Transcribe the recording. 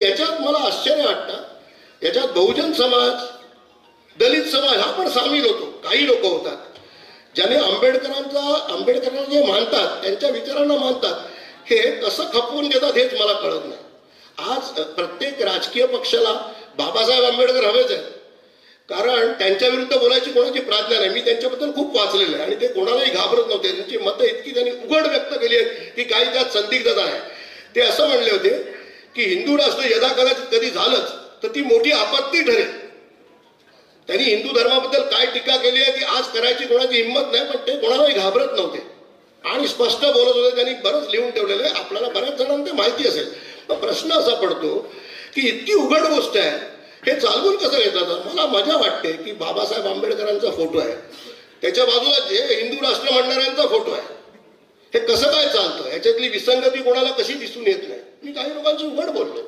याच्यात मला आश्चर्य वाटतं, याच्यात बहुजन समाज, दलित समाज हा पण सामील होतो. काही लोक होतात ज्याने आंबेडकरांना जे मानतात, त्यांच्या विचारांना मानतात, हे कसं खपवून घेतात हेच मला कळत नाही. आज प्रत्येक राजकीय पक्षाला बाबासाहेब आंबेडकर हवेच आहेत, कारण त्यांच्या विरुद्ध बोलायची कोणाची प्राज्ञा नाही. मी त्यांच्याबद्दल खूप वाचलेलं आहे आणि ते कोणालाही घाबरत नव्हते. त्यांची मतं इतकी त्यांनी उघड व्यक्त केली आहेत की काही त्यात संदिग्धता आहे. ते असं म्हणले होते की हिंदू राष्ट्र यदा कदाचित कधी झालंच तर ती मोठी आपत्ती ठरेल. त्यांनी हिंदू धर्माबद्दल काय टीका केली आहे ती आज करायची कोणाची हिंमत नाही, पण ते कोणालाही घाबरत नव्हते आणि स्पष्ट बोलत होते. त्यांनी बरंच लिहून ठेवलेलं आहे, आपल्याला बऱ्याच जणांना ते माहिती असेल. पण प्रश्न असा पडतो की इतकी उघड गोष्ट आहे, हे चालवून कसं घेतात. मला मजा वाटते की बाबासाहेब आंबेडकरांचा फोटो आहे, त्याच्या बाजूला जे हिंदू राष्ट्र म्हणणाऱ्यांचा फोटो आहे. हे कसं काय चालतं, याच्यातली विसंगती कोणाला कशी दिसून येत नाही. मी काही लोकांची उघड बोललो.